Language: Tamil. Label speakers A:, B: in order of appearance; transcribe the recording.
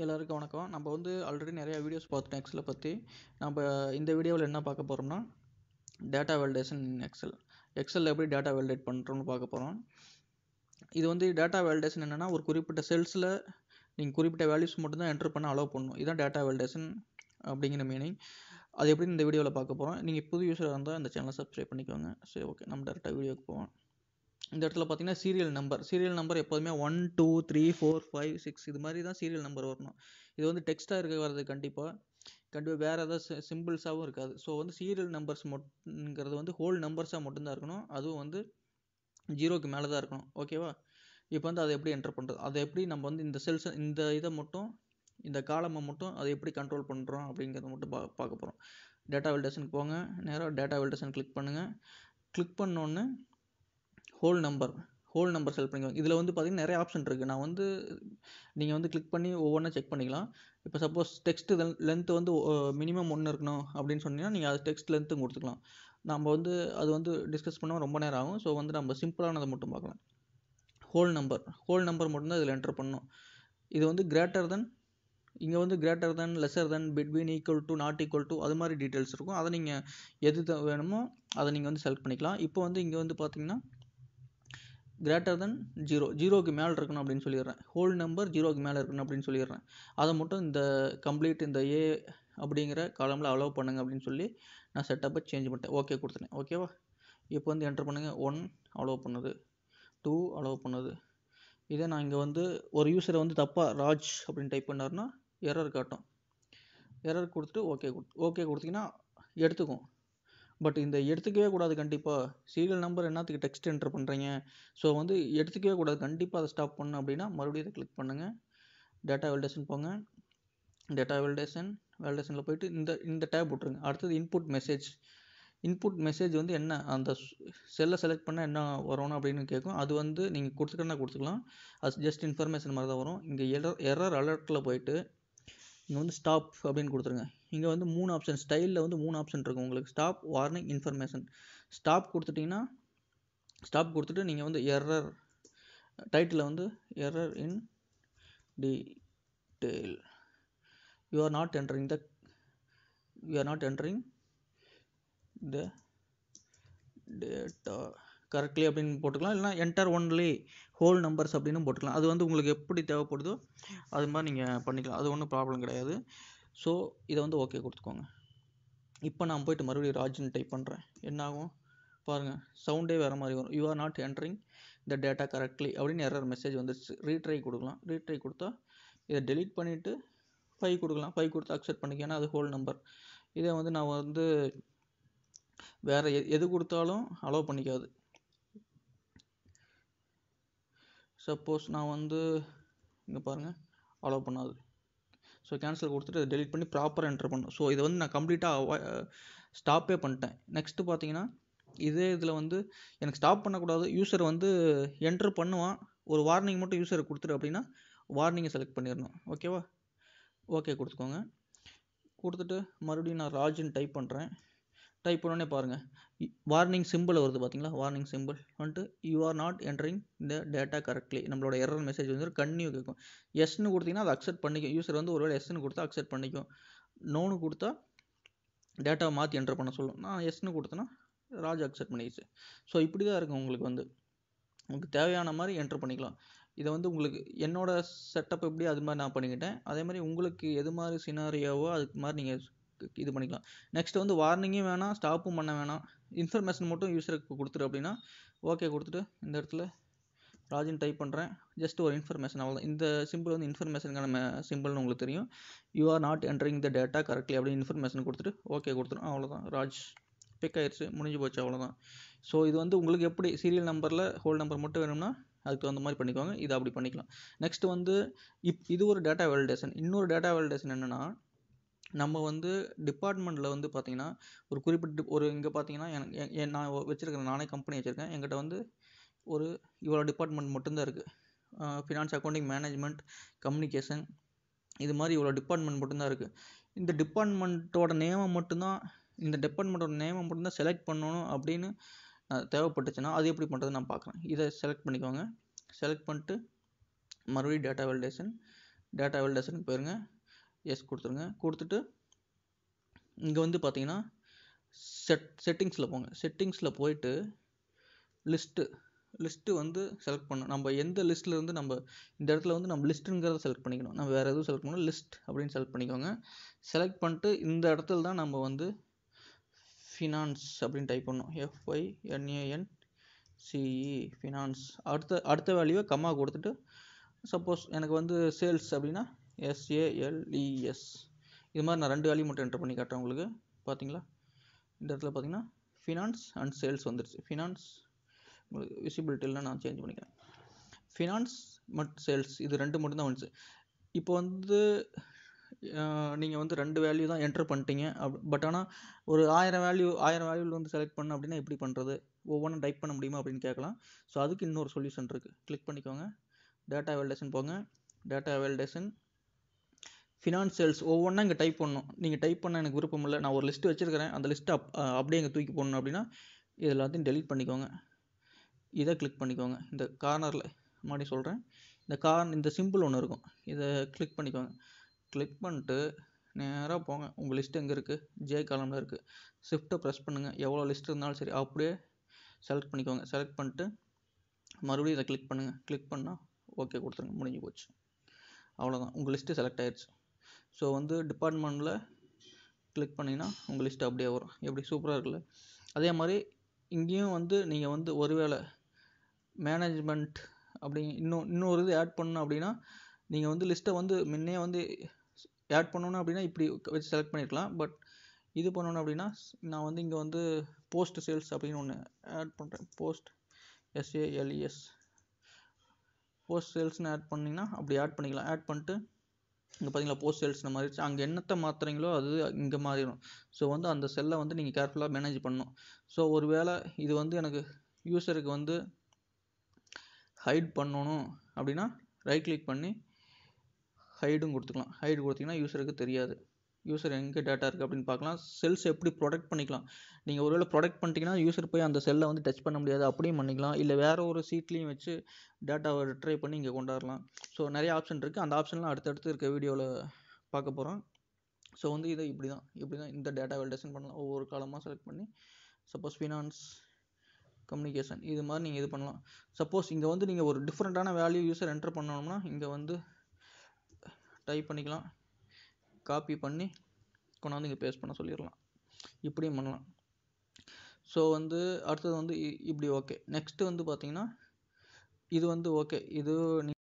A: எல்லாருக்கும் வணக்கம். நம்ம வந்து ஆல்ரெடி நிறைய வீடியோஸ் பார்த்துட்டோம் எக்ஸலை பற்றி. நம்ம இந்த வீடியோவில் என்ன பார்க்க போகிறோம்னா டேட்டா வேலிடேஷன் இன் எக்ஸலில் எப்படி டேட்டா வேலிடேட் பண்ணுறோம்னு பார்க்க போகிறோம். இது வந்து டேட்டா வேலிடேஷன் என்னென்னா, ஒரு குறிப்பிட்ட செல்ஸில் நீங்கள் குறிப்பிட்ட வேல்யூஸ் மட்டும்தான் என்ட்ரு பண்ண அலோவ் பண்ணணும். இதுதான் டேட்டா வேலிடேஷன் அப்படிங்கிற மீனிங். அது எப்படின்னு இந்த வீடியோவில் பார்க்க போகிறோம். நீங்கள் புது யூஸராக இருந்தால் இந்த சேனலை சப்ஸ்கிரைப் பண்ணிக்கோங்க. சரி, ஓகே, நம்ம டேரெக்டாக வீடியோக்கு போவோம். இந்த இடத்துல பார்த்தீங்கன்னா சீரியல் நம்பர் எப்போதுமே 1 2 3 4 5 6 இது மாதிரி தான் சீரியல் நம்பர் வரணும். இது வந்து டெக்ஸ்ட்டாக இருக்க வர்றது கண்டிப்பாக வேறு ஏதாவது சிம்பிள்ஸாகவும் இருக்காது. ஸோ வந்து சீரியல் நம்பர்ஸ் மட்டுங்கிறது வந்து ஹோல் நம்பர்ஸாக மட்டும்தான் இருக்கணும். அதுவும் வந்து 0க்கு மேலே தான் இருக்கணும். ஓகேவா? இப்போ வந்து அதை எப்படி என்டர் பண்ணுறது, அதை எப்படி நம்ம வந்து இந்த இந்த காலமை மட்டும் அதை எப்படி கண்ட்ரோல் பண்ணுறோம் அப்படிங்கிறத மட்டும் பார்க்க போகிறோம். டேட்டா வேலிடேஷனுக்கு போங்க, நேராக டேட்டா வேலிடேஷன் கிளிக் பண்ணுங்கள். கிளிக் பண்ணோன்னே ஹோல் நம்பர் செலக்ட் பண்ணிக்கோங்க. இதில் வந்து பார்த்திங்கன்னா நிறைய ஆப்ஷன் இருக்குது. நான் வந்து நீங்கள் வந்து கிளிக் பண்ணி ஒவ்வொன்றா செக் பண்ணிக்கலாம். இப்போ சப்போஸ் டெக்ஸ்ட் லென்த் வந்து மினிமம் 1 இருக்கணும் அப்படின்னு சொன்னீங்கன்னா நீங்கள் அது டெக்ஸ்ட் லென்த்தும் கொடுத்துக்கலாம். நம்ம வந்து அது வந்து டிஸ்கஸ் பண்ணால் ரொம்ப நேரம் ஆகும். ஸோ வந்து நம்ம சிம்பிளானதை மட்டும் பார்க்கலாம். ஹோல் நம்பர் மட்டும்தான் இதில் என்டர் பண்ணணும். இது வந்து இங்கே வந்து greater than, lesser then, between, equal to, not equal to, அது மாதிரி டீட்டெயில்ஸ் இருக்கும். அதை நீங்கள் எது வேணுமோ அதை நீங்கள் வந்து செலக்ட் பண்ணிக்கலாம். இப்போ வந்து இங்கே வந்து பார்த்தீங்கன்னா கிரேட்டர் தென் 0க்கு மேலே இருக்கணும் அப்படின்னு சொல்லிடுறேன். ஹோல் நம்பர் 0க்கு மேலே இருக்கணும் அப்படின்னு சொல்லிடுறேன். அதை மட்டும் இந்த கம்ப்ளீட் இந்த ஏ அப்படிங்கிற காலமில் அலோவ் பண்ணுங்க அப்படின்னு சொல்லி நான் செட்டப்பை சேஞ்ச் பண்ணிட்டேன். ஓகே கொடுத்துட்டேன். ஓகேவா? இப்போ வந்து என்டர் பண்ணுங்கள். 1 அலோவ் பண்ணுது, 2 அலோவ் பண்ணுது. இதே நான் இங்கே வந்து ஒரு யூஸரை வந்து தப்பாக ராஜ் அப்படின்னு டைப் பண்ணார்னா எரர் காட்டும். எரர் கொடுத்துட்டு ஓகே கொடுத்தீங்கன்னா எடுத்துக்கும். பட் இந்த எடுத்துக்கவே கூடாது. கண்டிப்பாக சீரியல் நம்பர் என்னத்துக்கு டெக்ஸ்ட் என்டர் பண்ணுறீங்க? ஸோ வந்து எடுத்துக்கவே கூடாது. கண்டிப்பாக அதை ஸ்டாப் பண்ணணும் அப்படின்னா மறுபடியும் இதை கிளிக் பண்ணுங்கள். டேட்டா வேலிடேஷன் போங்க. டேட்டா வேலிடேஷனில் போயிட்டு இந்த டேப் விட்ருங்க. அடுத்தது இன்புட் மெசேஜ் வந்து என்ன, அந்த செல்லை செலக்ட் பண்ணால் என்ன வரணும் அப்படின்னு கேட்கும். அது வந்து நீங்கள் கொடுத்துக்கலாம். அது ஜஸ்ட் இன்ஃபர்மேஷன் மாதிரி தான் வரும். இங்கே எரர் அலர்ட்டில் போயிட்டு இங்கே வந்து ஸ்டாப் அப்படின்னு கொடுத்துருங்க. இங்கே வந்து 3 ஆப்ஷன், ஸ்டைலில் வந்து 3 ஆப்ஷன் இருக்கும் உங்களுக்கு. Stop, warning, information. ஸ்டாப் கொடுத்துட்டு நீங்கள் வந்து எரர் டைட்டில் வந்து error in detail, you are not entering the data correctly அப்படின்னு போட்டுக்கலாம். இல்லைனா என்டர் ஒன்லி ஹோல் நம்பர்ஸ் அப்படின்னு போட்டுக்கலாம். அது வந்து உங்களுக்கு எப்படி தேவைப்படுதோ அது மாதிரி நீங்கள் பண்ணிக்கலாம். அது ஒன்றும் ப்ராப்ளம் கிடையாது. ஸோ இதை வந்து ஓகே கொடுத்துக்கோங்க. இப்போ நான் போய்ட்டு மறுபடியும் ராஜ்னு டைப் பண்ணுறேன். என்ன ஆகும் பாருங்கள், சவுண்டே வேறு மாதிரி வரும். You are not entering the data correctly அப்படின்னு எரர் மெசேஜ் வந்துடுச்சு. ரீட்ரை கொடுத்தா இதை டெலீட் பண்ணிவிட்டு 5 கொடுக்கலாம். 5 கொடுத்து அக்செப்ட் பண்ணிக்க, ஏன்னா அது ஹோல் நம்பர். இதை வந்து நான் வந்து வேறு எது கொடுத்தாலும் அலோவ் பண்ணிக்காது. சப்போஸ் நான் வந்து இங்கே பாருங்கள் அலோவ் பண்ணாது. ஸோ கேன்சல் கொடுத்துட்டு அதை டெலிட் பண்ணி ப்ராப்பராக என்டர் பண்ணணும். ஸோ இதை வந்து நான் கம்ப்ளீட்டாக ஸ்டாப்பே பண்ணிட்டேன். நெக்ஸ்ட்டு பார்த்தீங்கன்னா இதே இதில் வந்து எனக்கு ஸ்டாப் பண்ணக்கூடாது, யூஸர் வந்து என்ட்ரு பண்ணுவான், ஒரு வார்னிங் மட்டும் யூஸருக்கு கொடுத்துரு அப்படின்னா வார்னிங்கை செலக்ட் பண்ணிடணும். ஓகேவா? ஓகே கொடுத்துக்கோங்க. கொடுத்துட்டு மறுபடியும் நான் ராஜ்னு டைப் பண்ணுறேன். டைப் பண்ணோடனே பாருங்கள் வார்னிங் சிம்பிள் வருது. பார்த்தீங்களா? வார்னிங் சிம்பிள் வந்துட்டு you are not entering the data correctly. நம்மளோட எரர் மெசேஜ் வந்து கன்னியூ கேட்கும். எஸ்ன்னு கொடுத்தீங்கன்னா அதை அக்செப்ட் பண்ணிக்கும். யூஸர் வந்து ஒருவேளை எஸ்ன்னு கொடுத்தா அக்செப்ட் பண்ணிக்கும். நோன்னு கொடுத்தா டேட்டாவை மாற்றி என்டர் பண்ண சொல்லும். நான் எஸ்ன்னு கொடுத்தேன்னா ராஜ் அக்செப்ட் பண்ணிடுச்சு. ஸோ இப்படி தான் இருக்கும். உங்களுக்கு தேவையான மாதிரி என்டர் பண்ணிக்கலாம். இதை வந்து உங்களுக்கு என்னோட செட்டப் எப்படி அது மாதிரி நான் பண்ணிக்கிட்டேன். அதே மாதிரி உங்களுக்கு எது மாதிரி சினாரியோவோ அதுக்கு மாதிரி நீங்கள் இது பண்ணிக்கலாம். நெக்ஸ்ட் வந்து வார்னிங்கும் வேணாம், ஸ்டாப்பும் பண்ண வேணாம், இன்ஃபர்மேஷன் மட்டும் யூஸருக்கு கொடுத்துரு அப்படின்னா ஓகே கொடுத்துட்டு இந்த இடத்துல ராஜின் டைப் பண்ணுறேன். ஜஸ்ட் ஒரு இன்ஃபர்மேஷன், அவ்வளோதான். இந்த சிம்பிள் வந்து இன்ஃபர்மேஷனுக்கான சிம்பிள்னு உங்களுக்கு தெரியும். You are not entering the data correctly அப்படின்னு இன்ஃபர்மேஷன் கொடுத்துட்டு ஓகே கொடுத்துரும். அவ்வளோதான், ராஜ் பிக் ஆயிடுச்சு, முடிஞ்சு போச்சு, அவ்வளோதான். ஸோ இது வந்து உங்களுக்கு எப்படி சீரியல் நம்பரில் ஹோல் நம்பர் மட்டும் வேணும்னா அதுக்கு தகுந்த மாதிரி பண்ணிக்கோங்க. இது அப்படி பண்ணிக்கலாம். நெக்ஸ்ட் வந்து இது ஒரு டேட்டா வேலிடேஷன். இன்னொரு டேட்டா வேலிடேஷன் என்னென்னா, நம்ம வந்து டிபார்ட்மெண்ட்டில் வந்து பார்த்திங்கன்னா ஒரு குறிப்பிட்ட இங்கே பார்த்தீங்கன்னா நான் வச்சுருக்கிறேன், நானே கம்பெனி வச்சுருக்கேன். என்கிட்ட வந்து இவ்வளோ டிபார்ட்மெண்ட் மட்டும்தான் இருக்குது. ஃபினான்ஸ், அக்கௌண்டிங், மேனேஜ்மெண்ட், கம்யூனிகேஷன், இது மாதிரி இவ்வளோ டிபார்ட்மெண்ட் மட்டும்தான் இருக்குது. இந்த டிபார்ட்மெண்ட்டோட நேமை மட்டும்தான் செலக்ட் பண்ணணும் அப்படின்னு தேவைப்பட்டுச்சுன்னா அது எப்படி பண்ணுறது நான் பார்க்குறேன். இதை செலக்ட் பண்ணிக்கோங்க. செலக்ட் பண்ணிட்டு மறுபடியும் டேட்டா வேலிடேஷன் டேட்டா வேலிடேஷனுக்கு போயிருங்க, எஸ் கொடுத்துருங்க. கொடுத்துட்டு இங்கே வந்து பார்த்தீங்கன்னா செட்டிங்ஸில் போங்க. செட்டிங்ஸில் போயிட்டு லிஸ்ட்டு வந்து செலக்ட் பண்ணணும். நம்ம எந்த லிஸ்ட்டில் இருந்து நம்ம இந்த இடத்துல வந்து நம்ம லிஸ்ட்டுங்கிறத செலக்ட் பண்ணிக்கணும். நம்ம வேறு எதுவும் செலக்ட் பண்ணணும், லிஸ்ட் அப்படின்னு செலக்ட் பண்ணிக்கோங்க. செலக்ட் பண்ணிட்டு இந்த இடத்துல தான் நம்ம வந்து ஃபினான்ஸ் அப்படின்னு டைப் பண்ணணும். FINANCE finance. அடுத்த வேல்யூவை கம்மா கொடுத்துட்டு, சப்போஸ் எனக்கு வந்து சேல்ஸ் அப்படின்னா SALES. இது மாதிரி நான் 2 வேல்யூ மட்டும் என்டர் பண்ணி காட்டுறேன் உங்களுக்கு. பார்த்தீங்களா, இந்த இடத்துல பார்த்தீங்கன்னா ஃபினான்ஸ் அண்ட் சேல்ஸ் வந்துருச்சு. ஃபினான்ஸ் உங்களுக்கு விசிபிலிட்டியில் நான் சேஞ்ச் பண்ணிக்கிறேன். ஃபினான்ஸ் மற்றும் சேல்ஸ் இது 2 மட்டும் தான் வந்துச்சு. இப்போ வந்து நீங்கள் வந்து 2 வேல்யூ தான் என்டர் பண்ணிட்டீங்க. பட் ஆனால் ஒரு 1000 வேல்யூவில் வந்து செலக்ட் பண்ண அப்படின்னா எப்படி பண்ணுறது, ஒவ்வொன்றும் டைப் பண்ண முடியுமா அப்படின்னு கேட்கலாம். ஸோ அதுக்கு இன்னொரு சொல்யூஷன் இருக்குது. கிளிக் பண்ணிக்கோங்க, டேட்டா வேலிடேஷன் போங்க. டேட்டா வேலிடேஷன் ஃபினான்ஸ் சேல்ஸ் ஒவ்வொன்றா இங்கே டைப் பண்ணணும். நீங்கள் டைப் பண்ண எனக்கு விருப்பம் இல்லை, நான் ஒரு லிஸ்ட்டு வச்சுருக்கிறேன், அந்த லிஸ்ட்டை அப்படியே இங்கே தூக்கி போடணும் அப்படின்னா இது எல்லாத்தையும் டெலீட் பண்ணிக்கோங்க. இதை கிளிக் பண்ணிக்கோங்க. இந்த கார்னரில் மறுபடியும் சொல்கிறேன், இந்த சிம்பிள் ஒன்று இருக்கும், இதை கிளிக் பண்ணிக்கோங்க. கிளிக் பண்ணிட்டு நேராக போங்க. உங்கள் லிஸ்ட் எங்கே இருக்குது, ஜே காலமில் இருக்குது. ஷிஃப்ட்டை ப்ரெஸ் பண்ணுங்கள். எவ்வளோ லிஸ்ட் இருந்தாலும் சரி அப்படியே செலக்ட் பண்ணிக்கோங்க. செலக்ட் பண்ணிட்டு மறுபடியும் இதை கிளிக் பண்ணுங்கள். கிளிக் பண்ணால் ஓகே கொடுத்துருங்க, முடிஞ்சு போச்சு. அவ்வளோதான், உங்கள் லிஸ்ட்டு செலக்ட் ஆயிடுச்சு. ஸோ வந்து டிபார்ட்மெண்ட்டில் கிளிக் பண்ணிங்கன்னா உங்கள் லிஸ்ட்டு அப்படியே வரும். எப்படி சூப்பராக இருக்குல்ல. அதே மாதிரி இங்கேயும் வந்து நீங்கள் வந்து ஒருவேளை மேனேஜ்மெண்ட் அப்படி இன்னொரு இது ஆட் பண்ணணும் அப்படின்னா நீங்கள் வந்து லிஸ்ட்டை வந்து முன்னே வந்து ஆட் பண்ணணும் அப்படின்னா இப்படி வச்சு செலக்ட் பண்ணியிருக்கலாம். பட் இது பண்ணணும் அப்படின்னா நான் வந்து இங்கே வந்து போஸ்ட் சேல்ஸ் அப்படின்னு ஒன்று ஆட் பண்ணுறேன். போஸ்ட் SALES போஸ்ட் சேல்ஸ்னு ஆட் பண்ணிங்கன்னா அப்படி ஆட் பண்ணிக்கலாம். ஆட் பண்ணிட்டு இங்கே பார்த்தீங்களா போஸ்ட் சேல்ஸ்னு மாறிடுச்சு. அங்கே என்னத்தை மாற்றுறீங்களோ அது இங்கே மாறிடும். ஸோ வந்து அந்த செல்லை வந்து நீங்கள் கேர்ஃபுல்லாக மேனேஜ் பண்ணணும். ஸோ ஒரு வேளை இது வந்து எனக்கு யூஸருக்கு வந்து ஹைட் பண்ணணும் அப்படின்னா ரைட் கிளிக் பண்ணி ஹைடும் கொடுத்துக்கலாம். ஹைடு கொடுத்தீங்கன்னா யூஸருக்கு தெரியாது, யூஸர் எங்கே டேட்டா இருக்குது அப்படின்னு பார்க்கலாம். செல்ஸ் எப்படி ப்ரொடெக்ட் பண்ணிக்கலாம், நீங்கள் ஒருவேளை ப்ரொடெக்ட் பண்ணிட்டீங்கன்னா யூஸர் போய் அந்த செல்லை வந்து டச் பண்ண முடியாது, அப்படியும் பண்ணிக்கலாம். இல்லை வேறு ஒரு சீட்லேயும் வச்சு டேட்டாவை ரிட்ரை பண்ணி இங்கே கொண்டாடலாம். ஸோ நிறைய ஆப்ஷன் இருக்குது. அந்த ஆப்ஷன்லாம் அடுத்தடுத்து இருக்க வீடியோவில் பார்க்க போகிறோம். ஸோ வந்து இதை இப்படி தான் இந்த டேட்டா வேலிடேஷன் பண்ணலாம். ஒவ்வொரு காலமாக செலக்ட் பண்ணி சப்போஸ் ஃபினான்ஸ், கம்யூனிகேஷன் இது மாதிரி நீங்கள் இது பண்ணலாம். சப்போஸ் இங்கே வந்து நீங்கள் ஒரு டிஃப்ரெண்ட்டான வேல்யூ யூஸர் என்டர் பண்ணணும்னா இங்கே வந்து டைப் பண்ணிக்கலாம், காப்பி பண்ணி கொண்டாந்து இங்கே பேஸ்ட் பண்ண சொல்லிடலாம். இப்படியும் பண்ணலாம். ஸோ வந்து அடுத்தது வந்து இப்படி ஓகே. நெக்ஸ்ட்டு வந்து பார்த்தீங்கன்னா இது வந்து ஓகே. இது